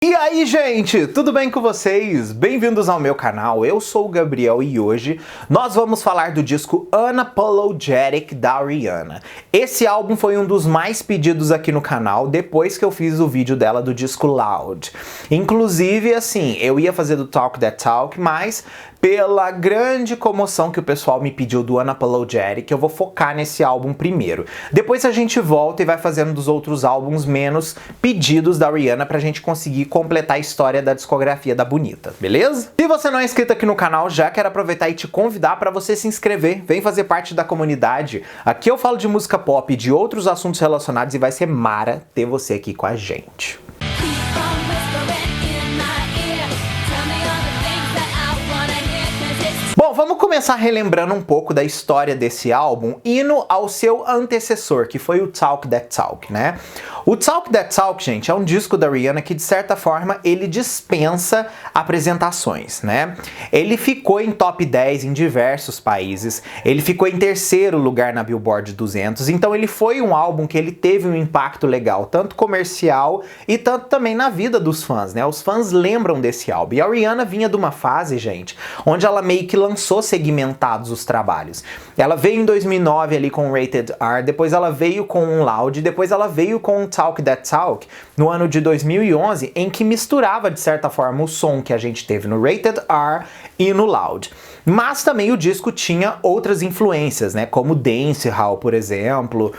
E aí, gente, tudo bem com vocês? Bem-vindos ao meu canal, eu sou o Gabriel e hoje nós vamos falar do disco Unapologetic da Rihanna. Esse álbum foi um dos mais pedidos aqui no canal depois que eu fiz o vídeo dela do disco Loud. Inclusive, assim, eu ia fazer do Talk That Talk, mas pela grande comoção que o pessoal me pediu do Unapologetic, eu vou focar nesse álbum primeiro. Depois a gente volta e vai fazendo dos outros álbuns menos pedidos da Rihanna pra gente conseguir completar a história da discografia da bonita, beleza? Se você não é inscrito aqui no canal, já quero aproveitar e te convidar para você se inscrever, vem fazer parte da comunidade. Aqui eu falo de música pop e de outros assuntos relacionados e vai ser mara ter você aqui com a gente. Bom, vamos começar relembrando um pouco da história desse álbum, indo ao seu antecessor, que foi o Talk That Talk, né? O Talk That Talk, gente, é um disco da Rihanna que, de certa forma, ele dispensa apresentações, né? Ele ficou em top 10 em diversos países, ele ficou em terceiro lugar na Billboard 200, então ele foi um álbum que ele teve um impacto legal, tanto comercial e tanto também na vida dos fãs, né? Os fãs lembram desse álbum. E a Rihanna vinha de uma fase, gente, onde ela meio que lançou segmentados os trabalhos. Ela veio em 2009 ali com Rated R, depois ela veio com um Loud, depois ela veio com um Talk That Talk no ano de 2011, em que misturava de certa forma o som que a gente teve no Rated R e no Loud. Mas também o disco tinha outras influências, né, como dancehall, por exemplo.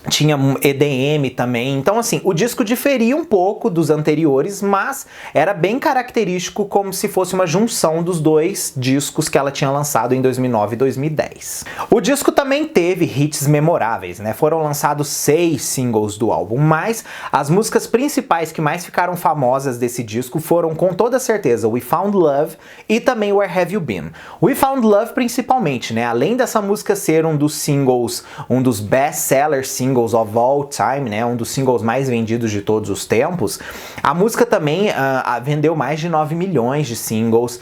Tinha EDM também, então assim, o disco diferia um pouco dos anteriores, mas era bem característico como se fosse uma junção dos dois discos que ela tinha lançado em 2009 e 2010. O disco também teve hits memoráveis, né? Foram lançados 6 singles do álbum, mas as músicas principais que mais ficaram famosas desse disco foram com toda certeza We Found Love e também Where Have You Been. We Found Love principalmente, né? Além dessa música ser um dos singles, um dos best-seller singles of all time, né, um dos singles mais vendidos de todos os tempos, a música também vendeu mais de 9 milhões de singles,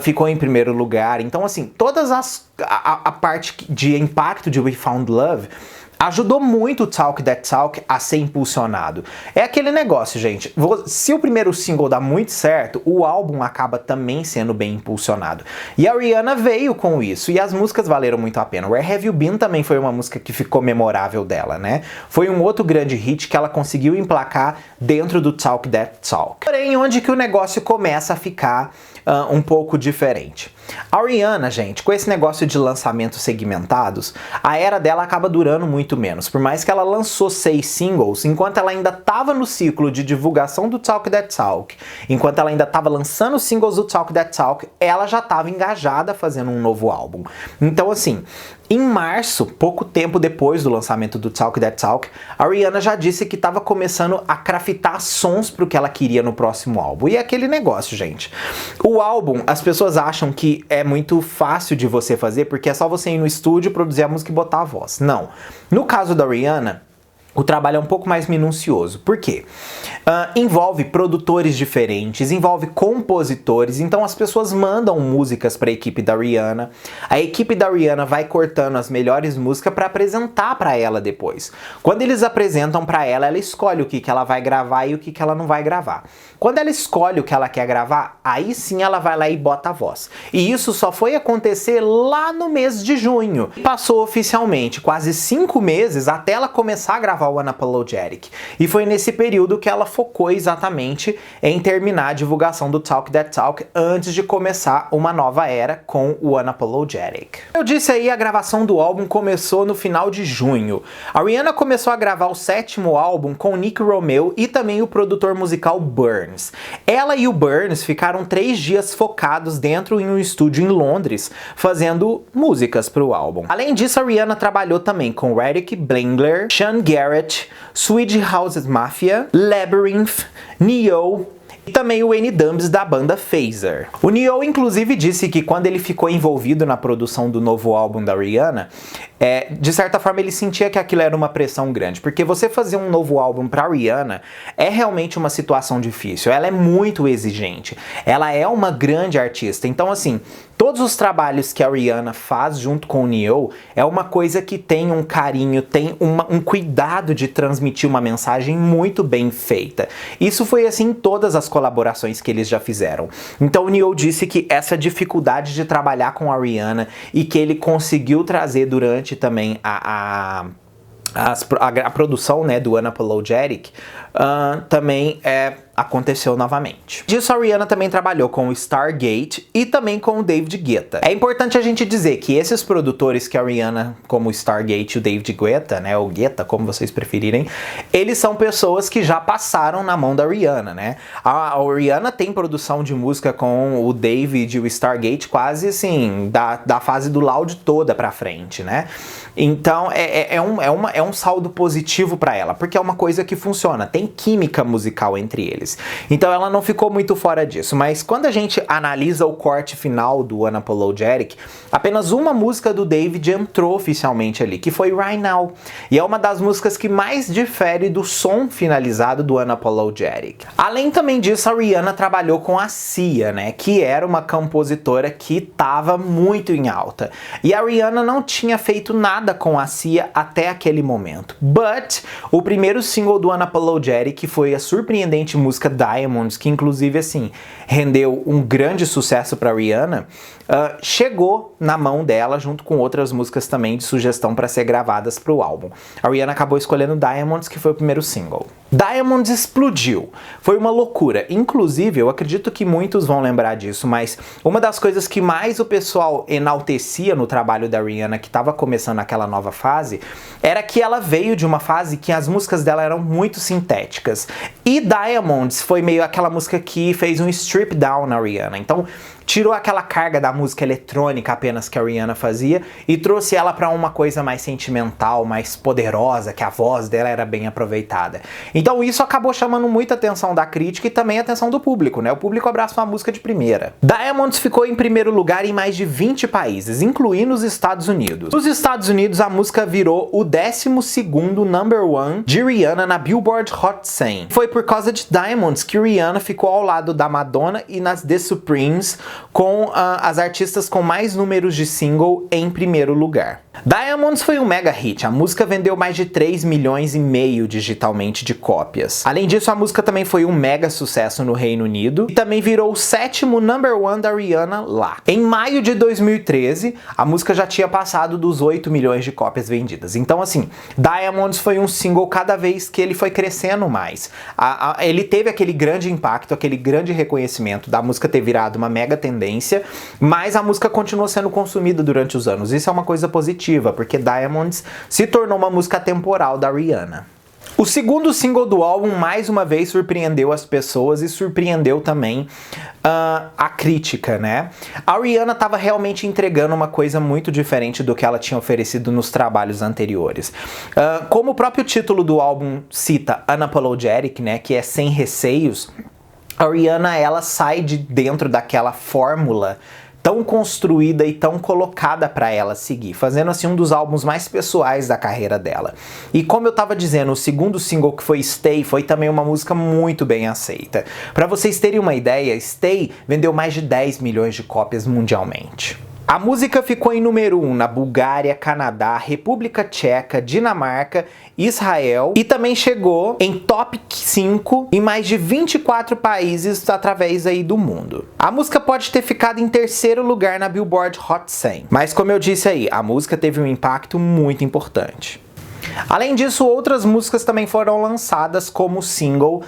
ficou em primeiro lugar, então assim, todas a parte de impacto de We Found Love ajudou muito o Talk That Talk a ser impulsionado. É aquele negócio, gente, se o primeiro single dá muito certo, o álbum acaba também sendo bem impulsionado. E a Rihanna veio com isso, e as músicas valeram muito a pena. Where Have You Been também foi uma música que ficou memorável dela, né? Foi um outro grande hit que ela conseguiu emplacar dentro do Talk That Talk. Porém, onde que o negócio começa a ficar um pouco diferente? A Rihanna, gente, com esse negócio de lançamentos segmentados, a era dela acaba durando muito menos. Por mais que ela lançou 6 singles, enquanto ela ainda estava no ciclo de divulgação do Talk That Talk, enquanto ela ainda estava lançando singles do Talk That Talk, ela já estava engajada fazendo um novo álbum. Então, assim, em março, pouco tempo depois do lançamento do Talk That Talk, a Rihanna já disse que estava começando a craftar sons para o que ela queria no próximo álbum. E é aquele negócio, gente. O álbum, as pessoas acham que é muito fácil de você fazer porque é só você ir no estúdio, produzir a música e botar a voz. Não. No caso da Rihanna, o trabalho é um pouco mais minucioso. Por quê? Envolve produtores diferentes, envolve compositores, então as pessoas mandam músicas para a equipe da Rihanna. A equipe da Rihanna vai cortando as melhores músicas para apresentar para ela depois. Quando eles apresentam para ela, ela escolhe o que ela vai gravar e o que ela não vai gravar. Quando ela escolhe o que ela quer gravar, aí sim ela vai lá e bota a voz. E isso só foi acontecer lá no mês de junho. Passou oficialmente quase 5 meses até ela começar a gravar o Unapologetic. E foi nesse período que ela focou exatamente em terminar a divulgação do Talk That Talk antes de começar uma nova era com o Unapologetic. Eu disse aí, a gravação do álbum começou no final de junho. A Rihanna começou a gravar o 7º álbum com Nick Romeo e também o produtor musical Burns. Ela e o Burns ficaram 3 dias focados dentro em um estúdio em Londres, fazendo músicas para o álbum. Além disso, a Rihanna trabalhou também com Redick Blengler, Sean Garrett, Swedish House Mafia, Labyrinth, Ne-Yo e também o N-Dubz da banda Phaser. O Ne-Yo inclusive disse que quando ele ficou envolvido na produção do novo álbum da Rihanna, de certa forma ele sentia que aquilo era uma pressão grande, porque você fazer um novo álbum pra Rihanna é realmente uma situação difícil, ela é muito exigente, ela é uma grande artista, então assim, Todos os trabalhos que a Rihanna faz junto com o Ne-Yo é uma coisa que tem um carinho, tem um cuidado de transmitir uma mensagem muito bem feita. Isso foi assim em todas as colaborações que eles já fizeram. Então o Ne-Yo disse que essa dificuldade de trabalhar com a Rihanna e que ele conseguiu trazer durante também a produção, né, do Unapologetic também aconteceu novamente. Disso, a Rihanna também trabalhou com o Stargate e também com o David Guetta. É importante a gente dizer que esses produtores que a Rihanna, como o Stargate e o David Guetta, né, ou Guetta, como vocês preferirem, eles são pessoas que já passaram na mão da Rihanna, né? A Rihanna tem produção de música com o David e o Stargate quase assim, da fase do Loud toda pra frente, né? Então é um saldo positivo pra ela, porque é uma coisa que funciona, tem química musical entre eles. Então ela não ficou muito fora disso, mas quando a gente analisa o corte final do Unapologetic, apenas uma música do David entrou oficialmente ali, que foi Right Now, e é uma das músicas que mais difere do som finalizado do Unapologetic. Além também disso, a Rihanna trabalhou com a Sia, né, que era uma compositora que estava muito em alta, e a Rihanna não tinha feito nada com a Sia até aquele momento. But o primeiro single do Unapologetic foi a surpreendente música Diamonds, que inclusive assim rendeu um grande sucesso para Rihanna, chegou na mão dela junto com outras músicas também de sugestão para ser gravadas para o álbum. A Rihanna acabou escolhendo Diamonds, que foi o primeiro single. Diamonds explodiu, foi uma loucura. Inclusive, eu acredito que muitos vão lembrar disso, mas uma das coisas que mais o pessoal enaltecia no trabalho da Rihanna, que estava começando aquela nova fase, era que ela veio de uma fase que as músicas dela eram muito sintéticas. E Diamonds foi meio aquela música que fez um strip down na Rihanna. Então, tirou aquela carga da música eletrônica apenas que a Rihanna fazia e trouxe ela para uma coisa mais sentimental, mais poderosa, que a voz dela era bem aproveitada. Então isso acabou chamando muita atenção da crítica e também a atenção do público, né? O público abraçou a música de primeira. Diamonds ficou em primeiro lugar em mais de 20 países, incluindo os Estados Unidos. Nos Estados Unidos, a música virou o 12º number one de Rihanna na Billboard Hot 100. Foi por causa de Diamonds que Rihanna ficou ao lado da Madonna e nas The Supremes, com as artistas com mais números de single em primeiro lugar. Diamonds foi um mega hit, a música vendeu mais de 3,5 milhões digitalmente de cópias. Além disso, a música também foi um mega sucesso no Reino Unido e também virou o 7º number one da Rihanna lá. Em maio de 2013, a música já tinha passado dos 8 milhões de cópias vendidas. Então assim, Diamonds foi um single cada vez que ele foi crescendo mais. Ele teve aquele grande impacto, aquele grande reconhecimento da música ter virado uma mega tendência, mas a música continuou sendo consumida durante os anos. Isso é uma coisa positiva, porque Diamonds se tornou uma música atemporal da Rihanna. O segundo single do álbum, mais uma vez, surpreendeu as pessoas e surpreendeu também a crítica, né? A Rihanna estava realmente entregando uma coisa muito diferente do que ela tinha oferecido nos trabalhos anteriores. Como o próprio título do álbum cita, Unapologetic, né, que é sem receios, a Rihanna, ela sai de dentro daquela fórmula tão construída e tão colocada para ela seguir, fazendo assim um dos álbuns mais pessoais da carreira dela. E como eu tava dizendo, o segundo single, que foi Stay, foi também uma música muito bem aceita. Para vocês terem uma ideia, Stay vendeu mais de 10 milhões de cópias mundialmente. A música ficou em número 1 na Bulgária, Canadá, República Tcheca, Dinamarca, Israel e também chegou em top 5 em mais de 24 países através aí do mundo. A música pode ter ficado em terceiro lugar na Billboard Hot 100, mas como eu disse aí, a música teve um impacto muito importante. Além disso, outras músicas também foram lançadas como single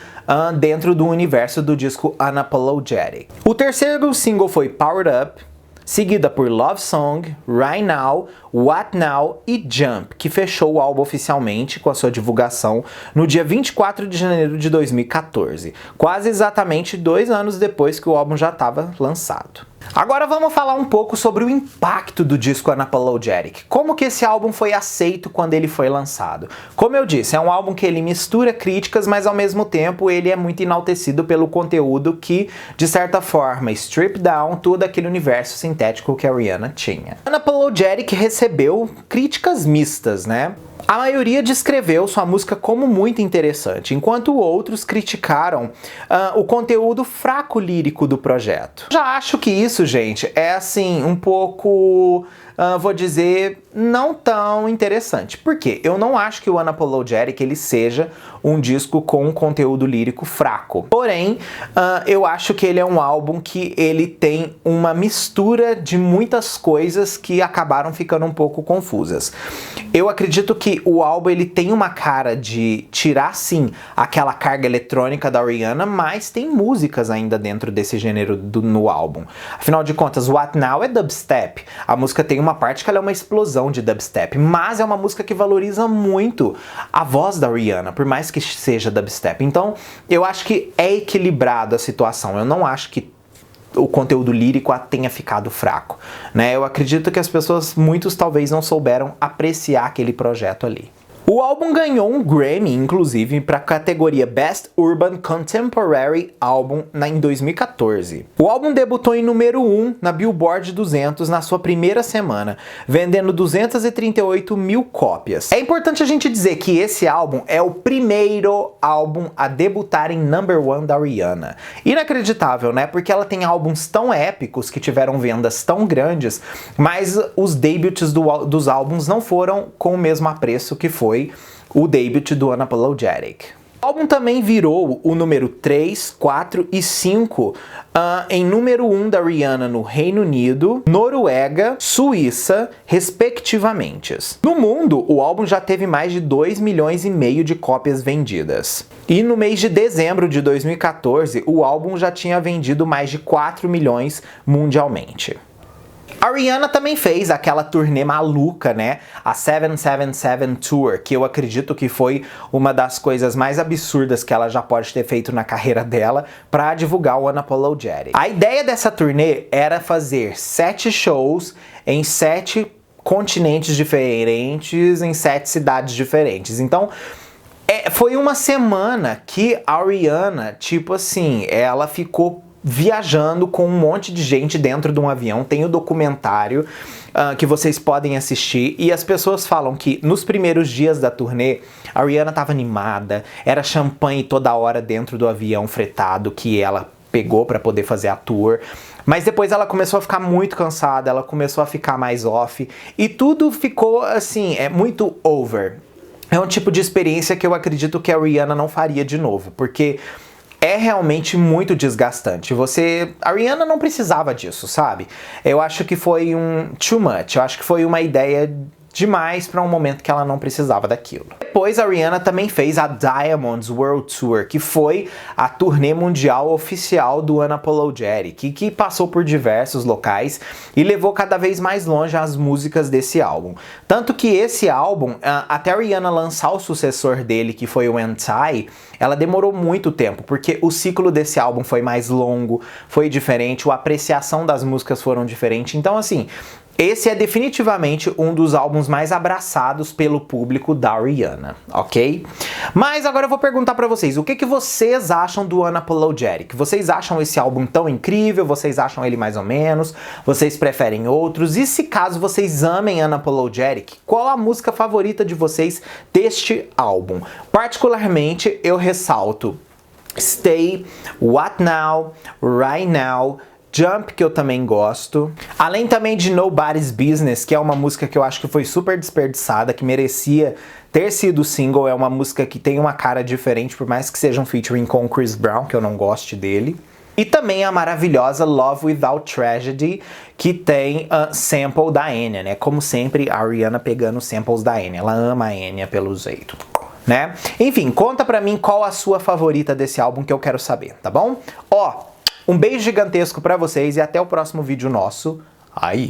dentro do universo do disco Unapologetic. O terceiro single foi Powered Up, seguida por Love Song, Right Now, What Now e Jump, que fechou o álbum oficialmente com a sua divulgação no dia 24 de janeiro de 2014, quase exatamente 2 anos depois que o álbum já estava lançado. Agora vamos falar um pouco sobre o impacto do disco Unapologetic. Como que esse álbum foi aceito quando ele foi lançado? Como eu disse, é um álbum que ele mistura críticas, mas ao mesmo tempo ele é muito enaltecido pelo conteúdo que, de certa forma, strip down todo aquele universo sintético que a Rihanna tinha. Unapologetic recebeu críticas mistas, né? A maioria descreveu sua música como muito interessante, enquanto outros criticaram o conteúdo fraco lírico do projeto. Já acho que isso, gente, é assim, um pouco, vou dizer, não tão interessante. Por quê? Eu não acho que o Unapologetic ele seja um disco com um conteúdo lírico fraco. Porém, eu acho que ele é um álbum que ele tem uma mistura de muitas coisas que acabaram ficando um pouco confusas. Eu acredito que o álbum ele tem uma cara de tirar sim aquela carga eletrônica da Rihanna, mas tem músicas ainda dentro desse gênero no álbum. Afinal de contas, What Now é dubstep. A música tem uma parte que ela é uma explosão de dubstep, mas é uma música que valoriza muito a voz da Rihanna, por mais que seja dubstep. Então, eu acho que é equilibrado a situação. Eu não acho que o conteúdo lírico tenha ficado fraco, né? Eu acredito que as pessoas, muitos talvez não souberam apreciar aquele projeto ali. O álbum ganhou um Grammy, inclusive, para a categoria Best Urban Contemporary Album em 2014. O álbum debutou em número 1 na Billboard 200 na sua primeira semana, vendendo 238 mil cópias. É importante a gente dizer que esse álbum é o primeiro álbum a debutar em number 1 da Rihanna. Inacreditável, né? Porque ela tem álbuns tão épicos que tiveram vendas tão grandes, mas os debuts dos álbuns não foram com o mesmo apreço que foi o debut do Unapologetic. O álbum também virou o número 3, 4 e 5 em número 1 da Rihanna no Reino Unido, Noruega, Suíça, respectivamente. No mundo, o álbum já teve mais de 2,5 milhões de cópias vendidas. E no mês de dezembro de 2014, o álbum já tinha vendido mais de 4 milhões mundialmente. A Rihanna também fez aquela turnê maluca, né? A 777 Tour, que eu acredito que foi uma das coisas mais absurdas que ela já pode ter feito na carreira dela para divulgar o Unapologetic. A ideia dessa turnê era fazer 7 shows em 7 continentes diferentes, em 7 cidades diferentes. Então, foi uma semana que a Rihanna, tipo assim, ela ficou viajando com um monte de gente dentro de um avião. Tem o documentário que vocês podem assistir, e as pessoas falam que nos primeiros dias da turnê a Rihanna tava animada, era champanhe toda hora dentro do avião fretado que ela pegou para poder fazer a tour, mas depois ela começou a ficar muito cansada, ela começou a ficar mais off, e tudo ficou assim, muito over. É um tipo de experiência que eu acredito que a Rihanna não faria de novo, porque é realmente muito desgastante. A Rihanna não precisava disso, sabe? Eu acho que foi too much. Eu acho que foi uma ideia demais para um momento que ela não precisava daquilo. Depois a Rihanna também fez a Diamonds World Tour, que foi a turnê mundial oficial do Unapologetic, que passou por diversos locais e levou cada vez mais longe as músicas desse álbum. Tanto que esse álbum, até a Rihanna lançar o sucessor dele, que foi o Anti, ela demorou muito tempo, porque o ciclo desse álbum foi mais longo, foi diferente, a apreciação das músicas foram diferentes. Então, assim, esse é definitivamente um dos álbuns mais abraçados pelo público da Rihanna, ok? Mas agora eu vou perguntar pra vocês, o que vocês acham do Unapologetic? Vocês acham esse álbum tão incrível? Vocês acham ele mais ou menos? Vocês preferem outros? E se caso vocês amem Unapologetic, qual a música favorita de vocês deste álbum? Particularmente, eu ressalto Stay, What Now, Right Now, Jump, que eu também gosto. Além também de Nobody's Business, que é uma música que eu acho que foi super desperdiçada, que merecia ter sido single. É uma música que tem uma cara diferente, por mais que seja um featuring com o Chris Brown, que eu não goste dele. E também a maravilhosa Love Without Tragedy, que tem sample da Enya, né? Como sempre, a Rihanna pegando samples da Enya. Ela ama a Enya pelo jeito, né? Enfim, conta pra mim qual a sua favorita desse álbum, que eu quero saber, tá bom? Um beijo gigantesco pra vocês e até o próximo vídeo nosso aí.